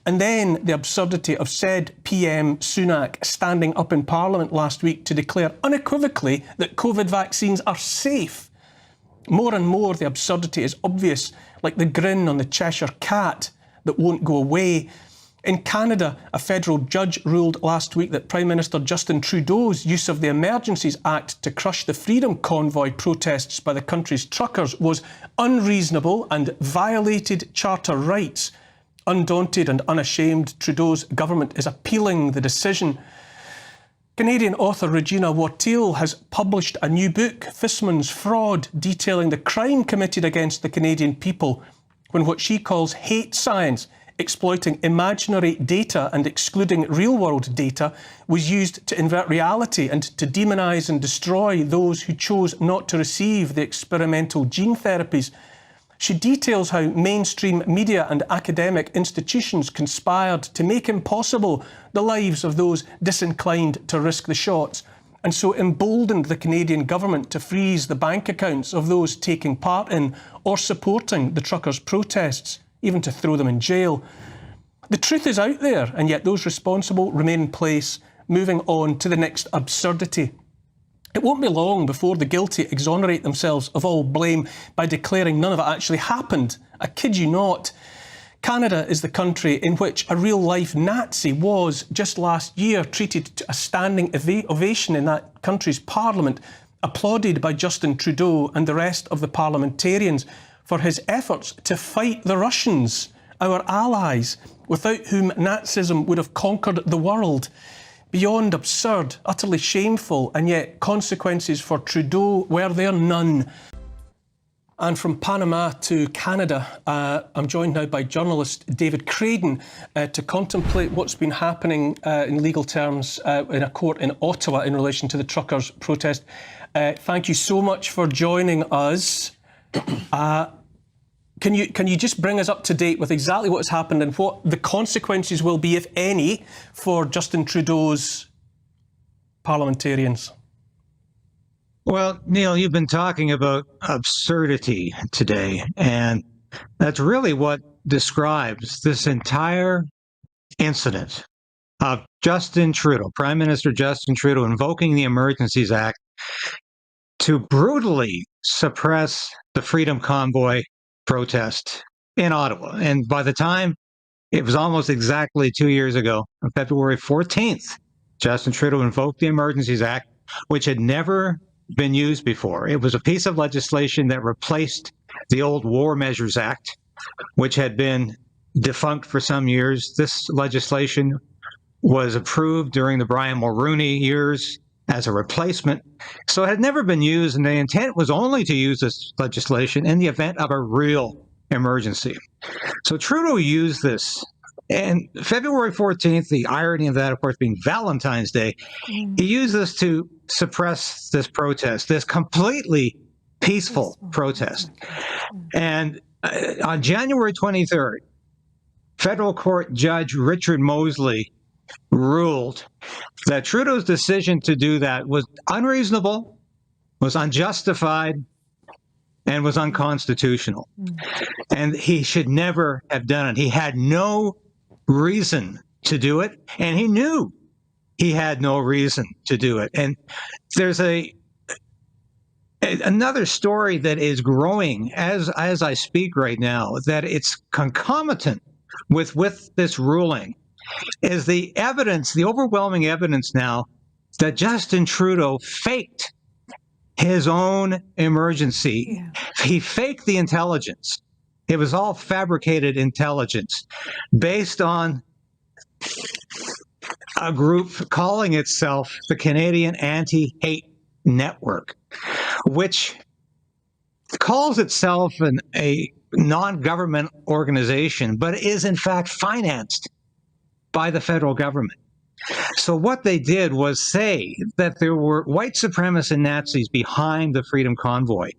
And then the absurdity of said PM Sunak standing up in Parliament last week to declare unequivocally that COVID vaccines are safe. More and more, the absurdity is obvious, like the grin on the Cheshire cat that won't go away. In Canada, a federal judge ruled last week that Prime Minister Justin Trudeau's use of the Emergencies Act to crush the Freedom Convoy protests by the country's truckers was unreasonable and violated charter rights. Undaunted and unashamed, Trudeau's government is appealing the decision. Canadian author Regina Watteau has published a new book, Fissman's Fraud, detailing the crime committed against the Canadian people when what she calls hate science, exploiting imaginary data and excluding real-world data, was used to invert reality and to demonise and destroy those who chose not to receive the experimental gene therapies. She details how mainstream media and academic institutions conspired to make impossible the lives of those disinclined to risk the shots, and so emboldened the Canadian government to freeze the bank accounts of those taking part in or supporting the truckers' protests, even to throw them in jail. The truth is out there, and yet those responsible remain in place, moving on to the next absurdity. It won't be long before the guilty exonerate themselves of all blame by declaring none of it actually happened. I kid you not. Canada is the country in which a real-life Nazi was, just last year, treated to a standing ovation in that country's parliament, applauded by Justin Trudeau and the rest of the parliamentarians for his efforts to fight the Russians, our allies, without whom Nazism would have conquered the world. Beyond absurd, utterly shameful, and yet consequences for Trudeau were there none. And from Panama to Canada, I'm joined now by journalist David Crayden to contemplate what's been happening in legal terms in a court in Ottawa in relation to the truckers' protest. Thank you so much for joining us. Can you just bring us up to date with exactly what has happened and what the consequences will be, if any, for Justin Trudeau's parliamentarians? Well, Neil, you've been talking about absurdity today, and that's really what describes this entire incident of Justin Trudeau, Prime Minister Justin Trudeau, invoking the Emergencies Act to brutally suppress the Freedom Convoy protest in Ottawa. And by the time it was almost exactly 2 years ago, on February 14th, Justin Trudeau invoked the Emergencies Act, which had never been used before. It was a piece of legislation that replaced the old War Measures Act, which had been defunct for some years. This legislation was approved during the Brian Mulroney years as a replacement. So it had never been used, and the intent was only to use this legislation in the event of a real emergency. So Trudeau used this. And February 14th, the irony of that, of course, being Valentine's Day, he used this to suppress this protest, this completely peaceful protest. And on January 23rd, federal court judge Richard Mosley ruled that Trudeau's decision to do that was unreasonable, was unjustified, and was unconstitutional. And he should never have done it. He had no reason to do it, and he knew he had no reason to do it. And there's another story that is growing as I speak right now, that it's concomitant with this ruling, is the evidence, the overwhelming evidence now that Justin Trudeau faked his own emergency. Yeah. He faked the intelligence. It was all fabricated intelligence based on a group calling itself the Canadian Anti-Hate Network, which calls itself a non-government organization, but is in fact financed by the federal government. So what they did was say that there were white supremacists and Nazis behind the Freedom Convoy.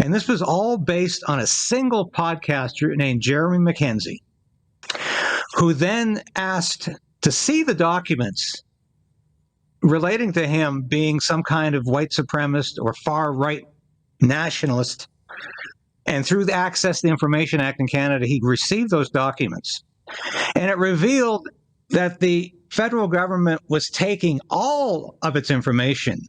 And this was all based on a single podcaster named Jeremy McKenzie, who then asked to see the documents relating to him being some kind of white supremacist or far-right nationalist. And through the Access to Information Act in Canada, he received those documents. And it revealed that the federal government was taking all of its information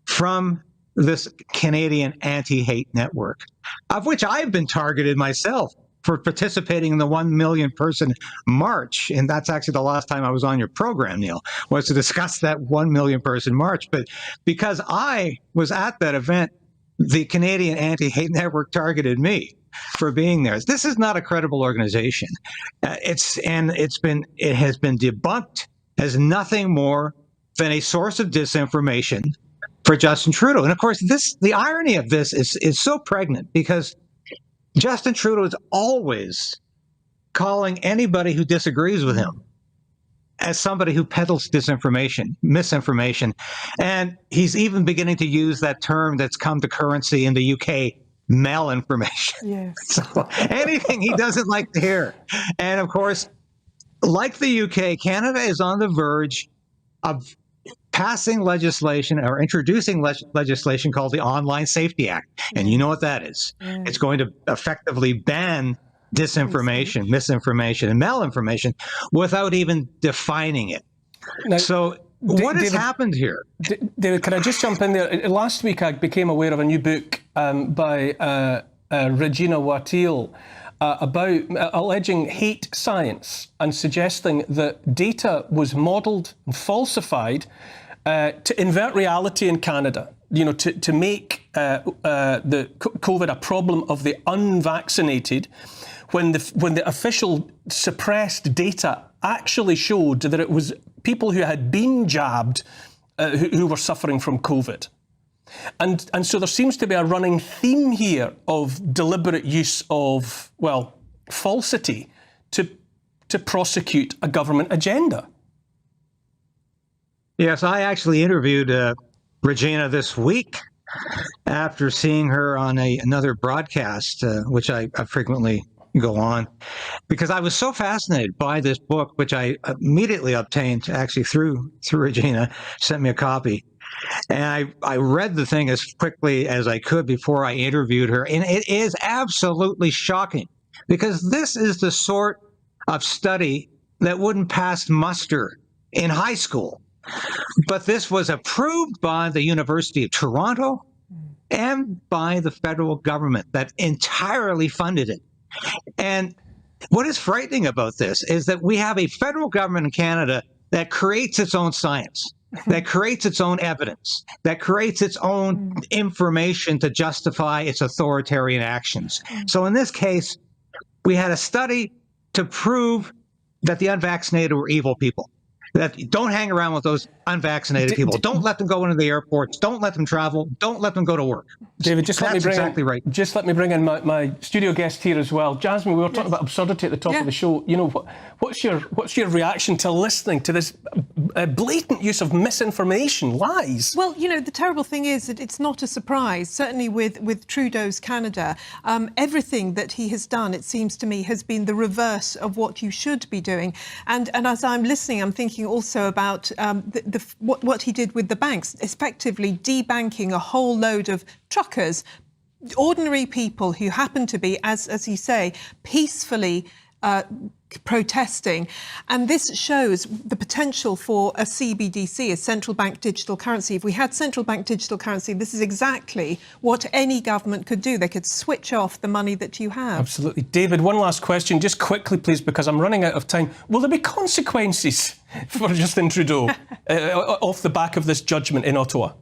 from this Canadian anti-hate network, of which I've been targeted myself for participating in the 1 million person march. And that's actually the last time I was on your program, Neil, was to discuss that 1 million person march. But because I was at that event, the Canadian anti-hate network targeted me for being there. This is not a credible organization. It has been debunked as nothing more than a source of disinformation for Justin Trudeau. And of course, the irony of this is so pregnant, because Justin Trudeau is always calling anybody who disagrees with him as somebody who peddles disinformation, misinformation. And he's even beginning to use that term that's come to currency in the UK, malinformation. Yes. So anything he doesn't like to hear. And of course, like the UK, Canada is on the verge of passing legislation or introducing legislation called the Online Safety Act. And you know what that is. It's going to effectively ban disinformation, misinformation, and malinformation without even defining it. Now, so what has David, happened here? David, can I just jump in there? Last week, I became aware of a new book by Regina Wattil about alleging hate science and suggesting that data was modelled and falsified to invert reality in Canada, to make the COVID a problem of the unvaccinated, when the official suppressed data actually showed that it was people who had been jabbed who were suffering from COVID. And so there seems to be a running theme here of deliberate use of, falsity to prosecute a government agenda. Yes, I actually interviewed Regina this week after seeing her on another broadcast, which I frequently go on, because I was so fascinated by this book, which I immediately obtained actually through Regina, sent me a copy. And I read the thing as quickly as I could before I interviewed her. And it is absolutely shocking, because this is the sort of study that wouldn't pass muster in high school. But this was approved by the University of Toronto and by the federal government that entirely funded it. And what is frightening about this is that we have a federal government in Canada that creates its own science, that creates its own evidence, that creates its own information to justify its authoritarian actions. So in this case, we had a study to prove that the unvaccinated were evil people. That don't hang around with those unvaccinated people. Don't let them go into the airports. Don't let them travel. Don't let them go to work. David, just let me bring in my studio guest here as well. Jasmine, we were talking about absurdity at the top of the show. What's your reaction to listening to this blatant use of misinformation, lies? Well, the terrible thing is that it's not a surprise. Certainly with Trudeau's Canada, everything that he has done, it seems to me, has been the reverse of what you should be doing. And as I'm listening, I'm thinking also about what he did with the banks, effectively debanking a whole load of truckers, ordinary people who happen to be, as you say, peacefully protesting. And this shows the potential for a CBDC, a central bank digital currency. If we had central bank digital currency, this is exactly what any government could do. They could switch off the money that you have. Absolutely. David, one last question, just quickly, please, because I'm running out of time. Will there be consequences for Justin Trudeau off the back of this judgment in Ottawa?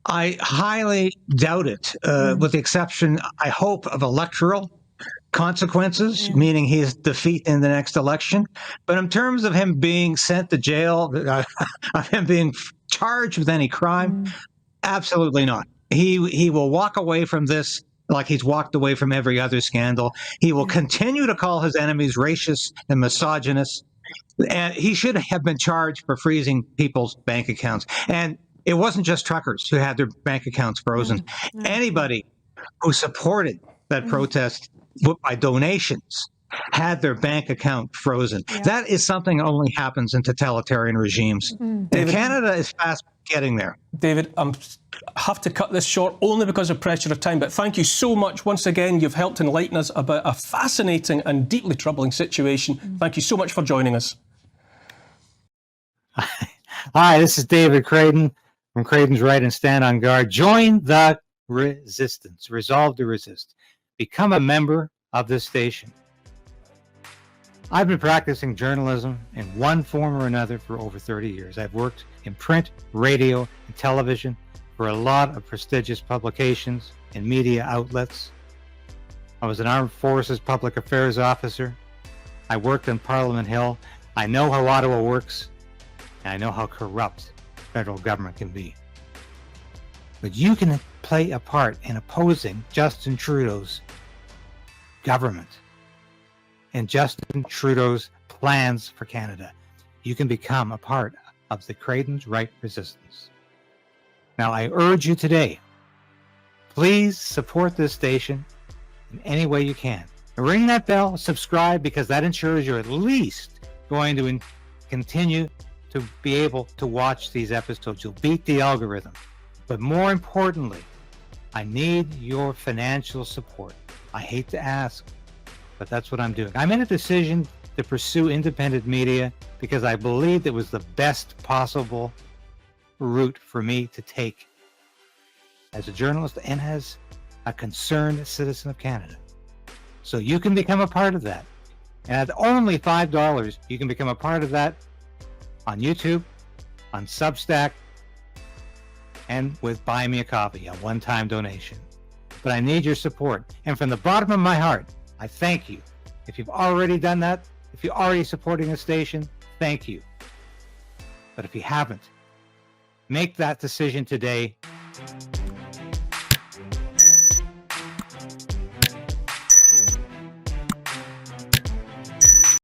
I highly doubt it, with the exception, I hope, of electoral consequences, meaning his defeat in the next election. But in terms of him being sent to jail, of him being charged with any crime, absolutely not. He will walk away from this like he's walked away from every other scandal. He will continue to call his enemies racist and misogynist. And he should have been charged for freezing people's bank accounts. And it wasn't just truckers who had their bank accounts frozen. Anybody who supported that protest by donations had their bank account frozen. Yeah. That is something that only happens in totalitarian regimes. And Canada is fast getting there. David, I have to cut this short only because of pressure of time, but thank you so much. Once again, you've helped enlighten us about a fascinating and deeply troubling situation. Thank you so much for joining us. Hi, this is David Crayden from Crayden's Right and Stand on Guard. Join the resistance. Resolve to resist. Become a member of this station. I've been practicing journalism in one form or another for over 30 years. I've worked in print, radio, and television for a lot of prestigious publications and media outlets. I was an Armed Forces Public Affairs officer. I worked on Parliament Hill. I know how Ottawa works, and I know how corrupt federal government can be. But you can play a part in opposing Justin Trudeau's government and Justin Trudeau's plans for Canada. You can become a part of the Crayden's Right resistance. Now, I urge you today, please support this station in any way you can. Ring that bell, subscribe, because that ensures you're at least going to continue to be able to watch these episodes. You'll beat the algorithm. But more importantly, I need your financial support. I hate to ask, but that's what I'm doing. I made a decision to pursue independent media because I believed it was the best possible route for me to take as a journalist and as a concerned citizen of Canada. So you can become a part of that. And at only $5, you can become a part of that on YouTube, on Substack, and with Buy Me a Coffee, a one-time donation. But I need your support. And from the bottom of my heart, I thank you. If you've already done that, if you're already supporting the station, thank you. But if you haven't, make that decision today